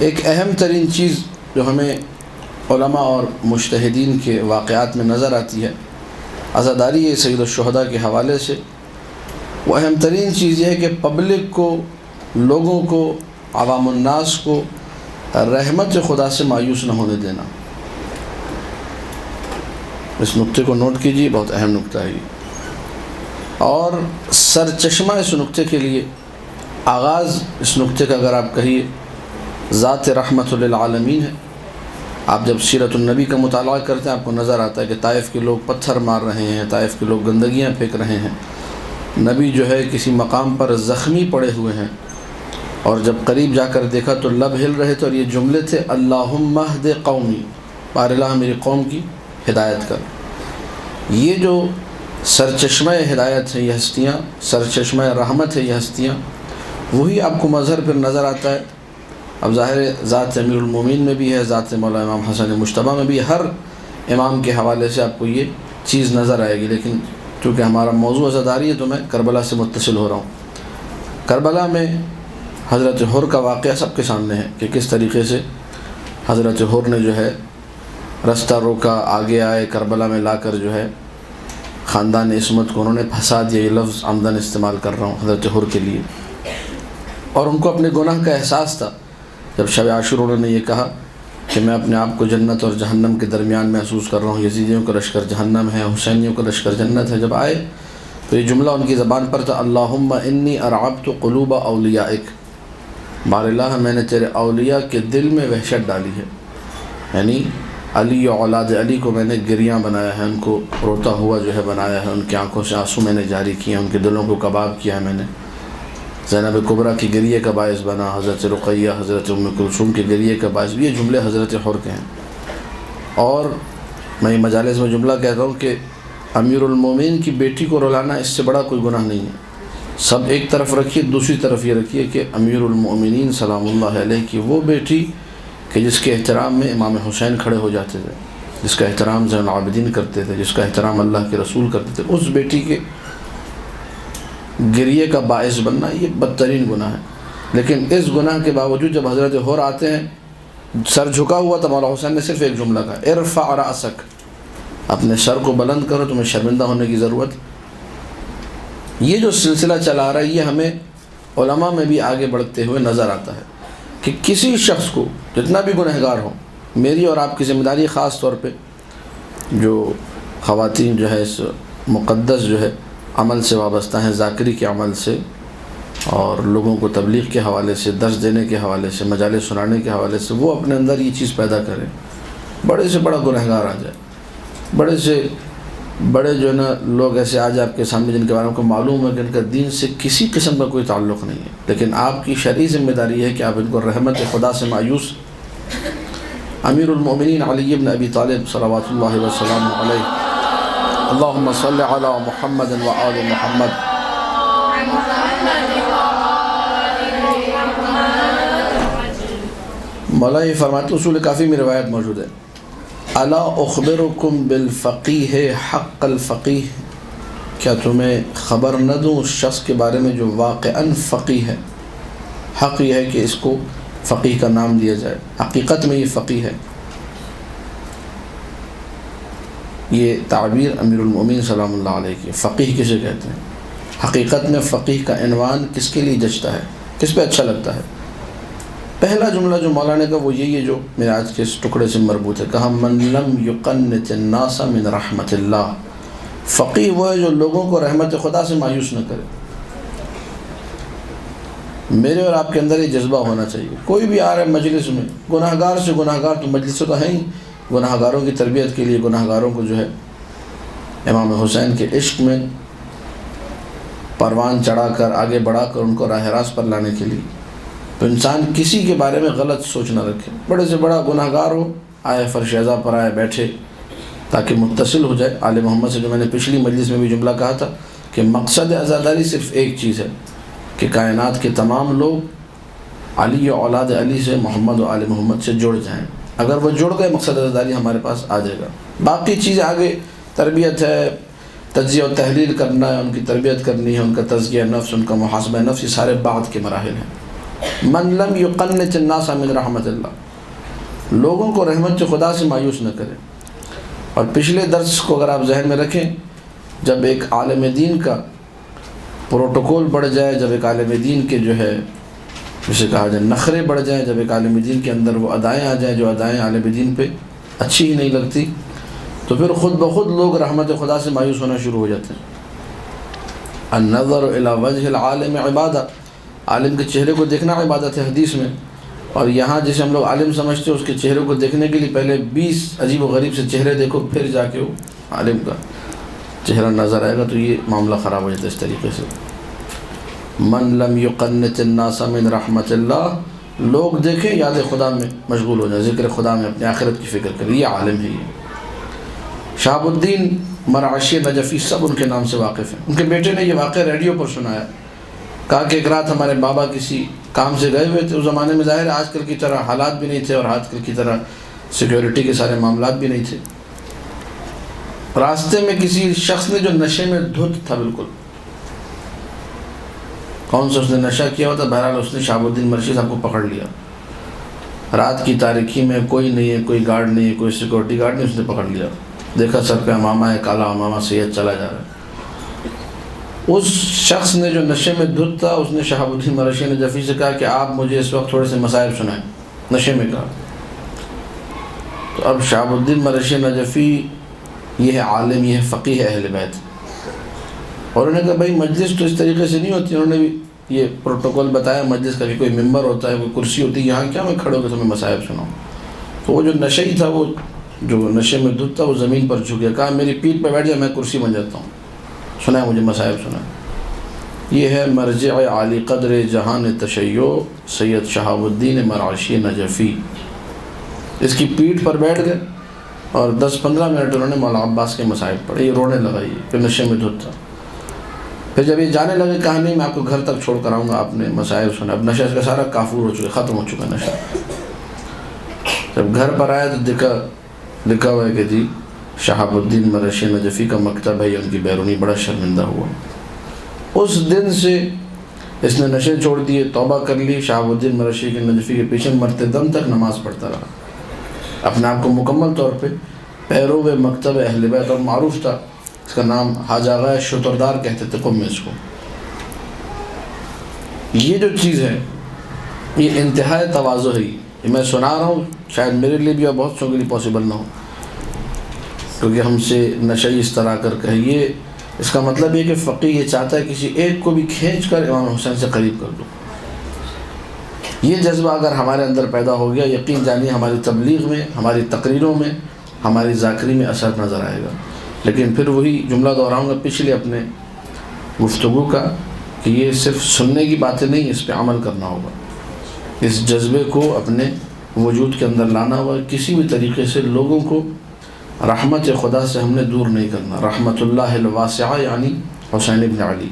ایک اہم ترین چیز جو ہمیں علماء اور مجتہدین کے واقعات میں نظر آتی ہے عزاداری ہے سید الشہداء کے حوالے سے، وہ اہم ترین چیز یہ ہے کہ پبلک کو، لوگوں کو، عوام الناس کو رحمت خدا سے مایوس نہ ہونے دینا۔ اس نقطے کو نوٹ کیجیے، بہت اہم نقطہ ہے یہ۔ اور سرچشمہ اس نقطے کے لیے، آغاز اس نقطے کا اگر آپ کہیے ذات رحمت للعالمین ہے۔ آپ جب سیرت النبی کا مطالعہ کرتے ہیں آپ کو نظر آتا ہے کہ طائف کے لوگ پتھر مار رہے ہیں، طائف کے لوگ گندگیاں پھینک رہے ہیں، نبی جو ہے کسی مقام پر زخمی پڑے ہوئے ہیں، اور جب قریب جا کر دیکھا تو لب ہل رہے تھے، اور یہ جملے تھے اللہم اہد قومی، بار اللہ میری قوم کی ہدایت کر۔ یہ جو سرچشمہ ہدایت ہے یہ ہستیاں، سرچشمہ رحمت ہے یہ ہستیاں، وہی آپ کو مظہر پھر نظر آتا ہے۔ اب ظاہر ذات امیر المومنین میں بھی ہے، ذات مولا امام حسن مجتبی میں بھی، ہر امام کے حوالے سے آپ کو یہ چیز نظر آئے گی، لیکن چونکہ ہمارا موضوع عزاداری ہے تو میں کربلا سے متصل ہو رہا ہوں۔ کربلا میں حضرت حر کا واقعہ سب کے سامنے ہے کہ کس طریقے سے حضرت حر نے جو ہے رستہ روکا، آگے آئے، کربلا میں لا کر جو ہے خاندان عصمت کو انہوں نے پھنسا دیا۔ یہ لفظ عمدن استعمال کر رہا ہوں حضرت حر کے لیے، اور ان کو اپنے گناہ کا احساس تھا۔ جب شب عاشور انہوں نے یہ کہا کہ میں اپنے آپ کو جنت اور جہنم کے درمیان محسوس کر رہا ہوں، یزیدیوں کا لشکر جہنم ہے، حسینیوں کا لشکر جنت ہے، جب آئے تو یہ جملہ ان کی زبان پر تھا اللہم انی ارعبت قلوب اولیائک، بار اللہ میں نے تیرے اولیاء کے دل میں وحشت ڈالی ہے، یعنی علی و اولاد علی کو میں نے گریاں بنایا ہے، ان کو روتا ہوا جو ہے بنایا ہے، ان کی آنکھوں سے آنسو میں نے جاری کیے ہیں، ان کے دلوں کو کباب کیا ہے میں نے۔ زینب کبریٰ کی گریے کا باعث بنا، حضرت رقیہ، حضرت ام کلثوم کے گریے کا باعث، یہ جملے حضرت حر کے ہیں۔ اور میں مجالس میں جملہ کہتا ہوں کہ امیر المومنین کی بیٹی کو رلانا اس سے بڑا کوئی گناہ نہیں ہے۔ سب ایک طرف رکھیے، دوسری طرف یہ رکھیے کہ امیر المومنین سلام اللہ علیہ کی وہ بیٹی کہ جس کے احترام میں امام حسین کھڑے ہو جاتے تھے، جس کا احترام زین العابدین کرتے تھے، جس کا احترام اللہ کے رسول کرتے تھے، اس بیٹی کے گریے کا باعث بننا یہ بدترین گناہ ہے۔ لیکن اس گناہ کے باوجود جب حضرت حر آتے ہیں، سر جھکا ہوا تھا، مولا حسین نے صرف ایک جملہ کہا ارفع رأسک، اپنے سر کو بلند کرو، تمہیں شرمندہ ہونے کی ضرورت۔ یہ جو سلسلہ چلا رہا ہے یہ ہمیں علماء میں بھی آگے بڑھتے ہوئے نظر آتا ہے کہ کسی شخص کو جتنا بھی گنہگار ہو، میری اور آپ کی ذمہ داری خاص طور پہ جو خواتین جو ہے اس مقدس جو ہے عمل سے وابستہ ہیں، ذاکری کے عمل سے اور لوگوں کو تبلیغ کے حوالے سے، درس دینے کے حوالے سے، مجالس سنانے کے حوالے سے، وہ اپنے اندر یہ چیز پیدا کریں۔ بڑے سے بڑا گنہگار آ جائے، بڑے سے بڑے جو ہے نا لوگ ایسے آ جائے آپ کے سامنے جن کے بارے میں کو معلوم ہے کہ ان کا دین سے کسی قسم کا کوئی تعلق نہیں ہے، لیکن آپ کی شرعی ذمہ داری ہے کہ آپ ان کو رحمت خدا سے مایوس۔ امیر المومنین علی بن ابی طالب صلوات اللہ وسلم علیہ، اللہم صل علی محمد و آل محمد۔ مولا یہ فرماتے اصول کافی میں روایت موجود ہے، الا اخبرکم بالفقیہ حق الفقیہ، کیا تمہیں خبر نہ دوں اس شخص کے بارے میں جو واقعاً فقیہ ہے۔ حق یہ ہے کہ اس کو فقیہ کا نام دیا جائے، حقیقت میں یہ فقیہ ہے۔ یہ تعبیر امیر المومنین سلام اللہ علیہ کی، فقیہ کسے کہتے ہیں؟ حقیقت میں فقیہ کا عنوان کس کے لیے جچتا ہے، کس پہ اچھا لگتا ہے؟ پہلا جملہ جو مولا نے کہا وہ یہی ہے جو میرے آج کے اس ٹکڑے سے مربوط ہے، کہا من لم یقنط الناس من رحمت اللہ، فقیہ وہ ہے جو لوگوں کو رحمت خدا سے مایوس نہ کرے۔ میرے اور آپ کے اندر یہ جذبہ ہونا چاہیے، کوئی بھی آ رہا ہے مجلس میں، گناہگار سے گناہگار، تو مجلس تو ہے ہی، گناہگاروں کی تربیت کے لیے، گناہگاروں کو جو ہے امام حسین کے عشق میں پروان چڑھا کر، آگے بڑھا کر ان کو راہ راست پر لانے کے لیے، تو انسان کسی کے بارے میں غلط سوچ نہ رکھے۔ بڑے سے بڑا گناہگار ہو، آئے فرش اعضاء پر آئے بیٹھے تاکہ متصل ہو جائے آل محمد سے۔ جو میں نے پچھلی مجلس میں بھی جملہ کہا تھا کہ مقصد عزاداری صرف ایک چیز ہے کہ کائنات کے تمام لوگ علی و اولاد علی سے، محمد و آل محمد سے جڑ جائیں۔ اگر وہ جڑ گئے مقصد عزاداری ہمارے پاس آ جائے گا۔ باقی چیزیں آگے تربیت ہے، تجزیہ و تحلیل کرنا ہے، ان کی تربیت کرنی ہے، ان کا تزکیہ نفس، ان کا محاسبہ نفس، یہ سارے بعد کے مراحل ہیں۔ من لم یقنط الناس من رحمت اللہ، لوگوں کو رحمت خدا سے مایوس نہ کرے۔ اور پچھلے درس کو اگر آپ ذہن میں رکھیں، جب ایک عالم دین کا پروٹوکول بڑھ جائے، جب ایک عالم دین کے جو ہے جسے کہا جائے نخرے بڑھ جائیں، جب ایک عالم دین کے اندر وہ ادائیں آ جائیں جو ادائیں عالم دین پہ اچھی ہی نہیں لگتی، تو پھر خود بخود لوگ رحمت خدا سے مایوس ہونا شروع ہو جاتے ہیں۔ النظر الی وجہ العالم عبادہ، عالم کے چہرے کو دیکھنا عبادت ہے حدیث میں، اور یہاں جسے ہم لوگ عالم سمجھتے ہیں اس کے چہرے کو دیکھنے کے لیے پہلے 20 عجیب و غریب سے چہرے دیکھو، پھر جا کے وہ عالم کا چہرہ نظر آئے گا، تو یہ معاملہ خراب ہو جاتا ہے اس طریقے سے۔ من لم یقنط الناس من رحمت اللہ، لوگ دیکھیں یاد خدا میں مشغول ہو جائیں، ذکر خدا میں اپنے آخرت کی فکر کریں، یہ عالم ہے۔ یہ شہاب الدین مرعشی نجفی سب ان کے نام سے واقف ہیں۔ ان کے بیٹے نے یہ واقعہ ریڈیو پر سنایا، کہا کہ ایک رات ہمارے بابا کسی کام سے گئے ہوئے تھے، اس زمانے میں ظاہر ہے آج کل کی طرح حالات بھی نہیں تھے اور آج کل کی طرح سیکیورٹی کے سارے معاملات بھی نہیں تھے۔ راستے میں کسی شخص نے جو نشے میں دھت تھا، بالکل کون سا اس نے نشہ کیا ہوتا، بہرحال اس نے شہاب الدین مرشی صاحب کو پکڑ لیا۔ رات کی تاریکی میں کوئی نہیں ہے، کوئی گارڈ نہیں ہے، کوئی سیکورٹی گارڈ نہیں، اس نے پکڑ لیا۔ دیکھا سر پہ امامہ ہے، کالا امامہ، سید چلا جا رہا ہے۔ اس شخص نے جو نشے میں دھت تھا، اس نے شہاب الدین مرشی نجفی سے کہا کہ آپ مجھے اس وقت تھوڑے سے مسائل سنائیں، نشے میں کہا۔ تو اب شہاب الدین مرشی نجفی یہ ہے عالم، یہ ہے فقیہ اہل بیت، اور انہوں نے کہا بھائی مجلس تو اس طریقے سے نہیں ہوتی، انہوں نے بھی یہ پروٹوکول بتایا مجلس کا کہ کوئی ممبر ہوتا ہے، کوئی کرسی ہوتی ہے، یہاں کیا میں کھڑے ہو کے تمہیں مسائل سناؤں۔ تو وہ جو نشئی تھا، وہ جو نشے میں دھت تھا، وہ زمین پر جھک گیا، کہا میری پیٹھ پہ بیٹھ جائے، میں کرسی بن جاتا ہوں، سنائے مجھے مسائل سنائے۔ یہ ہے مرجع عالی قدر جہان تشیع سید شہاب الدین مرعشی نجفی۔ اس کی پیٹھ پر بیٹھ گئے اور 10-15 منٹ انہوں نے مولانا عباس کے مسائل پڑھے، یہ رونے لگا، یہ پھر نشے میں دھت تھا۔ پھر جب یہ جانے لگے، کہا نہیں میں آپ کو گھر تک چھوڑ کر آؤں گا، آپ نے مسائل سنا، اب نشہ اس کا سارا کافور ہو چکا، ختم ہو چکا نشہ۔ جب گھر پر آیا تو لکھا ہوا ہے کہ جی شہاب الدین مرعشی نجفی کا مکتب ہے، یہ ان کی بیرونی، بڑا شرمندہ ہوا۔ اس دن سے اس نے نشے چھوڑ دیے، توبہ کر لی، شہاب الدین مرعشی نجفی کے پیچھے مرتے دم تک نماز پڑھتا رہا، اپنے آپ کو مکمل طور پہ پیرو مکتب اہل بیت، اور معروف تھا، اس کا نام حاج آغا شتردار کہتے تھے قوم میں اس کو۔ یہ جو چیز ہے یہ انتہائی تواضع ہے، یہ میں سنا رہا ہوں، شاید میرے لیے بھی اور بہت سو کے لیے پاسبل نہ ہو، کیونکہ ہم سے نشئی اس طرح کر کے یہ اس کا مطلب یہ کہ فقیہ یہ چاہتا ہے کسی ایک کو بھی کھینچ کر امام حسین سے قریب کر دو۔ یہ جذبہ اگر ہمارے اندر پیدا ہو گیا، یقین جانیے ہماری تبلیغ میں، ہماری تقریروں میں، ہماری ذاکری میں اثر نظر آئے گا۔ لیکن پھر وہی جملہ دہراؤں گا پچھلے اپنے گفتگو کا، کہ یہ صرف سننے کی باتیں نہیں، اس پہ عمل کرنا ہوگا، اس جذبے کو اپنے وجود کے اندر لانا ہوگا، کسی بھی طریقے سے لوگوں کو رحمت خدا سے ہم نے دور نہیں کرنا۔ رحمت اللہ الواسعہ یعنی حسین ابن علی۔